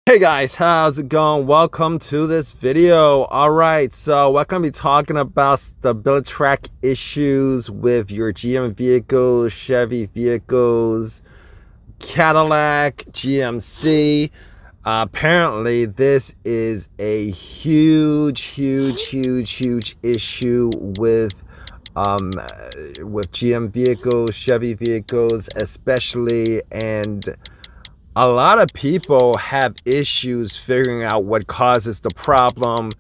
Hey guys, how's it going? Welcome to this video. Alright, so we're going to be talking about Stabilitrak issues with your GM vehicles, Chevy vehicles, Cadillac, GMC. Apparently this is a huge issue with GM vehicles, Chevy vehicles especially, and a lot of people have issues figuring out what causes the problem.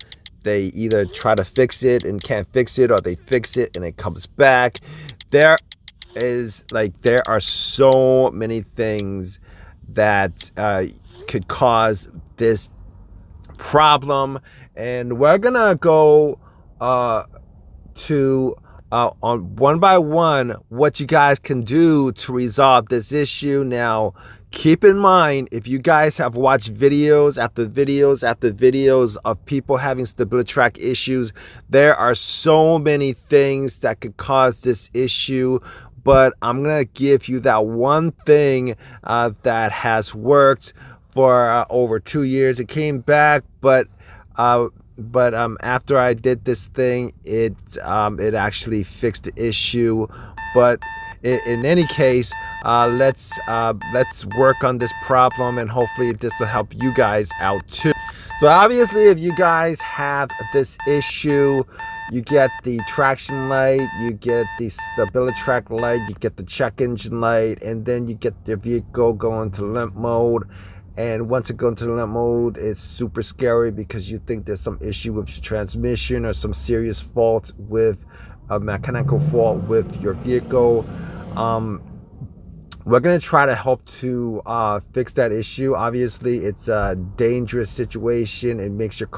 They either try to fix it and can't fix it, or they fix it and it comes back. There are so many things that could cause this problem, and we're gonna go to on one by one what you guys can do to resolve this issue. Now, keep in mind, if you guys have watched videos after videos after videos of people having Stabilitrak issues, there are so many things that could cause this issue. But I'm gonna give you that one thing that has worked for over 2 years. It came back, but after I did this thing, it actually fixed the issue. But in any case, let's work on this problem, and hopefully this will help you guys out too. So obviously, if you guys have this issue, you get the traction light, you get the Stabilitrak light, you get the check engine light, and then you get the vehicle going to limp mode. And once it goes into limp mode, it's super scary because you think there's some issue with your transmission or some serious fault with a mechanical fault with your vehicle. We're going to try to help to fix that issue. Obviously, it's a dangerous situation. It makes your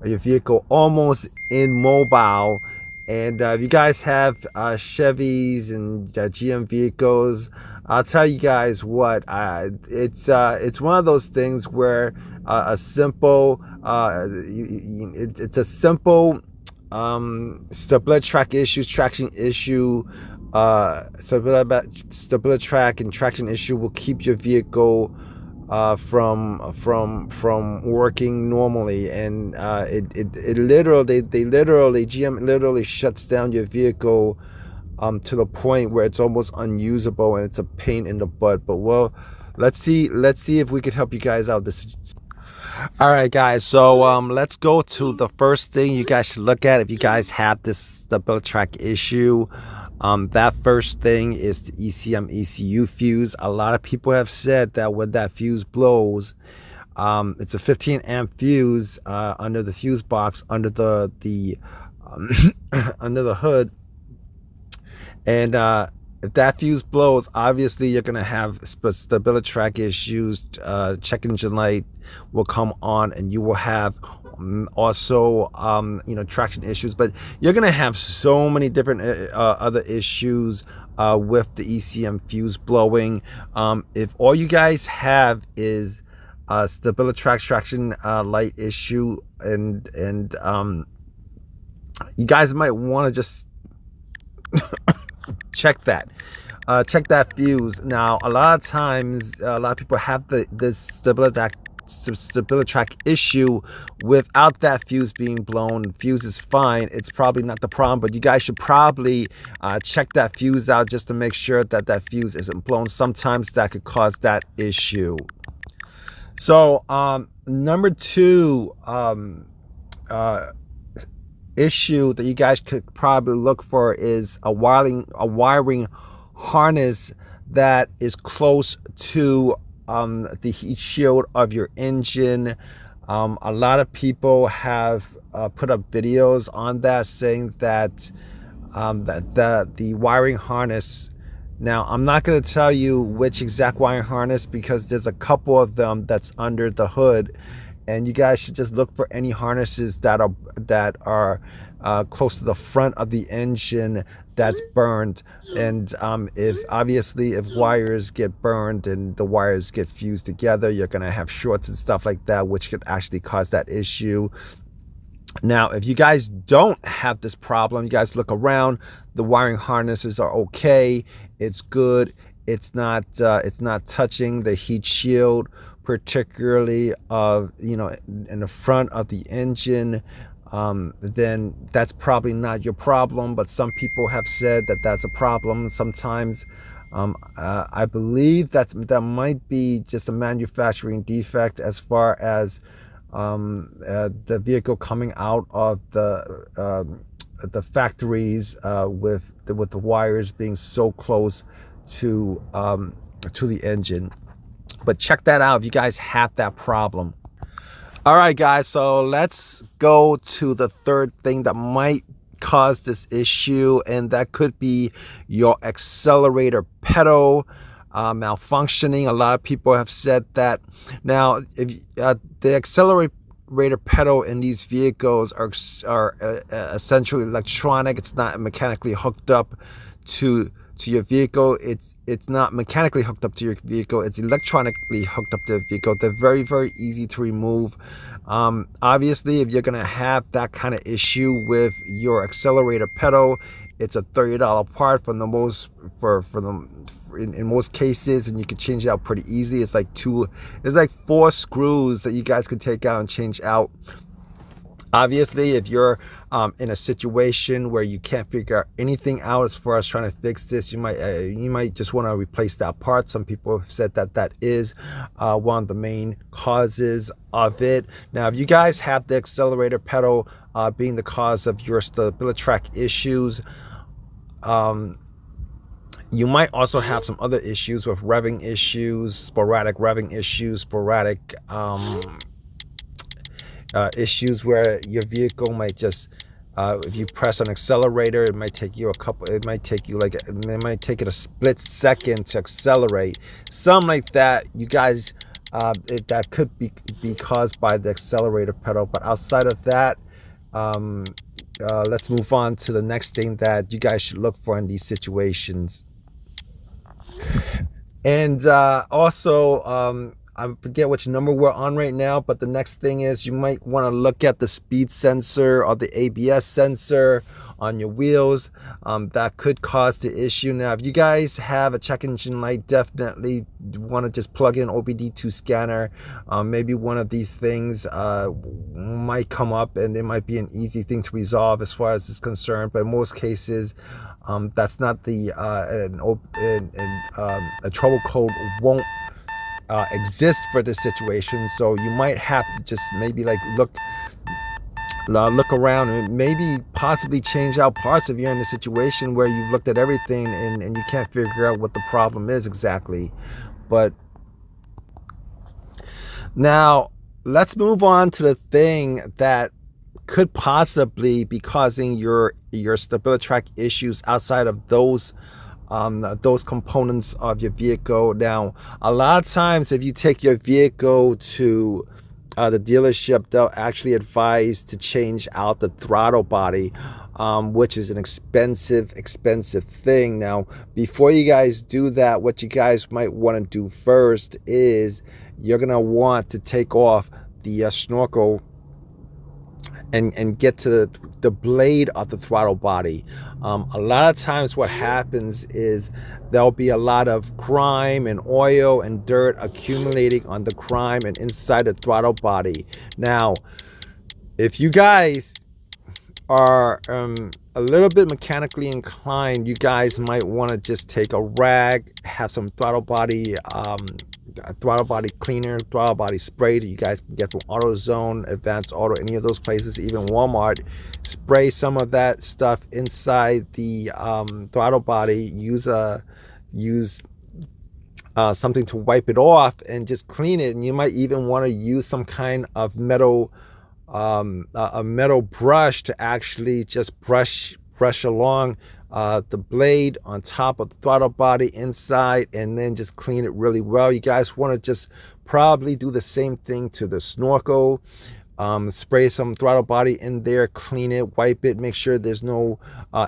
vehicle almost immobile. And if you guys have Chevys and GM vehicles, I'll tell you guys what, it's one of those things where it's a simple Stabilitrak issue, traction issue, Stabilitrak and traction issue will keep your vehicle from working normally. And GM literally shuts down your vehicle to the point where it's almost unusable and it's a pain in the butt. But well, let's see if we could help you guys out. All right, guys, so let's go to the first thing you guys should look at if you guys have this Stabilitrak issue. That first thing is the ECM ECU fuse. A lot of people have said that when that fuse blows, it's a 15 amp fuse under the fuse box, under the under the hood. And if that fuse blows, obviously you're gonna have Stabilitrak issues. Check engine light will come on, and you will have also traction issues. But you're gonna have so many different other issues with the ECM fuse blowing. If all you guys have is Stabilitrak traction light issue, and you guys might want to just check that fuse. Now, a lot of times, a lot of people have this Stabilitrak issue without that fuse being blown. The fuse is fine, it's probably not the problem, but you guys should probably check that fuse out just to make sure that that fuse isn't blown. Sometimes that could cause that issue. So number two issue that you guys could probably look for is a wiring harness that is close to the heat shield of your engine. A lot of people have put up videos on that saying that the wiring harness. Now, I'm not going to tell you which exact wiring harness because there's a couple of them that's under the hood, and you guys should just look for any harnesses that are close to the front of the engine that's burned. And if wires get burned and the wires get fused together, you're gonna have shorts and stuff like that, which could actually cause that issue. Now, if you guys don't have this problem, you guys look around, the wiring harnesses are okay, it's good, it's not touching the heat shield particularly of, you know, in the front of the engine, then that's probably not your problem. But some people have said that that's a problem sometimes. I believe that might be just a manufacturing defect as far as the vehicle coming out of the factories with the wires being so close to the engine. But check that out if you guys have that problem. All right, guys, so let's go to the third thing that might cause this issue, and that could be your accelerator pedal malfunctioning. A lot of people have said that. Now, if the accelerator pedal in these vehicles are essentially electronic, it's not mechanically hooked up to your vehicle. It's not mechanically hooked up to your vehicle, it's electronically hooked up to the vehicle. They're very, very easy to remove. Obviously, if you're gonna have that kind of issue with your accelerator pedal, it's a $30 part in most cases, and you can change it out pretty easily. It's like 4 screws that you guys can take out and change out. Obviously, if you're in a situation where you can't figure out anything out as far as trying to fix this, you might just want to replace that part. Some people have said that that is one of the main causes of it. Now, if you guys have the accelerator pedal being the cause of your Stabilitrak issues, you might also have some other issues with revving issues, sporadic revving issues, sporadic issues where your vehicle might just if you press an accelerator, it might take you it might take it a split second to accelerate, something like that. You guys, that could be caused by the accelerator pedal. But outside of that, let's move on to the next thing that you guys should look for in these situations. And also, I forget which number we're on right now, but the next thing is you might want to look at the speed sensor or the ABS sensor on your wheels. That could cause the issue. Now, if you guys have a check engine light, definitely want to just plug in OBD2 scanner. Maybe one of these things might come up, and it might be an easy thing to resolve as far as it's concerned. But in most cases, that's not the a trouble code won't exist for this situation. So you might have to just maybe like look around and maybe possibly change out parts if you're in a situation where you've looked at everything and you can't figure out what the problem is exactly. But now let's move on to the thing that could possibly be causing your Stabilitrak issues outside of those components of your vehicle. Now, a lot of times if you take your vehicle to the dealership, they'll actually advise to change out the throttle body, which is an expensive thing. Now, before you guys do that, what you guys might want to do first is you're gonna want to take off the snorkel and get to the blade of the throttle body. A lot of times what happens is there'll be a lot of grime and oil and dirt accumulating on the grime and inside the throttle body. Now, if you guys are a little bit mechanically inclined, you guys might want to just take a rag, have some throttle body cleaner, throttle body spray that you guys can get from AutoZone, Advanced Auto, any of those places, even Walmart. Spray some of that stuff inside the throttle body. Use something to wipe it off and just clean it. And you might even want to use some kind of metal a metal brush to actually just brush along the blade on top of the throttle body inside, and then just clean it really well. You guys want to just probably do the same thing to the snorkel. Spray some throttle body in there, clean it, wipe it, make sure there's no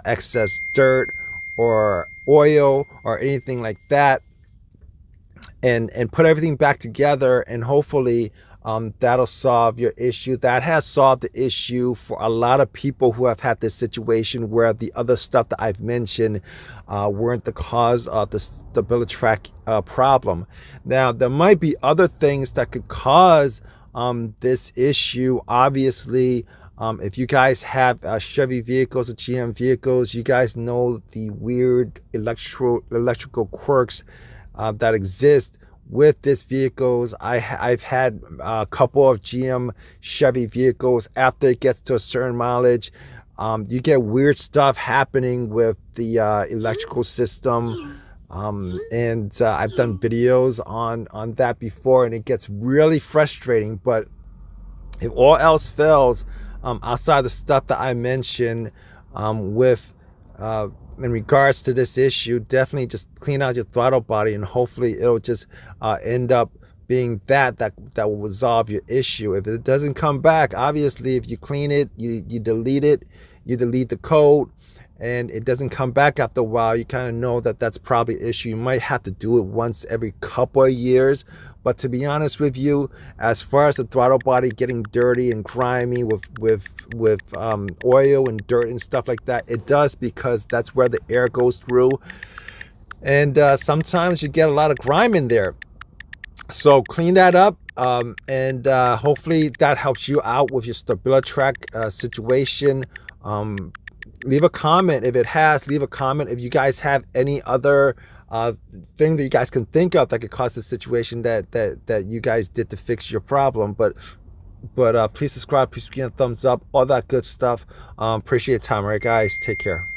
excess dirt or oil or anything like that, and put everything back together, and hopefully That'll solve your issue. That has solved the issue for a lot of people who have had this situation where the other stuff that I've mentioned weren't the cause of the Stabilitrak problem. Now, there might be other things that could cause this issue. Obviously, if you guys have Chevy vehicles or GM vehicles, you guys know the weird electrical quirks that exist with these vehicles. I've had a couple of GM Chevy vehicles. After it gets to a certain mileage, you get weird stuff happening with the electrical system. And I've done videos on that before, and it gets really frustrating. But if all else fails, outside the stuff that I mentioned, with in regards to this issue, definitely just clean out your throttle body, and hopefully it'll just end up being that will resolve your issue. If it doesn't come back, obviously, if you clean it, you delete it, you delete the code, and it doesn't come back after a while, you kind of know that that's probably an issue. You might have to do it once every couple of years. But to be honest with you, as far as the throttle body getting dirty and grimy with oil and dirt and stuff like that, it does, because that's where the air goes through. And sometimes you get a lot of grime in there. So clean that up, and hopefully that helps you out with your Stabilitrak situation. Leave a comment if it has. Leave a comment if you guys have any other thing that you guys can think of that could cause the situation that you guys did to fix your problem. But please subscribe, please give me a thumbs up, all that good stuff. Appreciate your time. All right, guys, take care.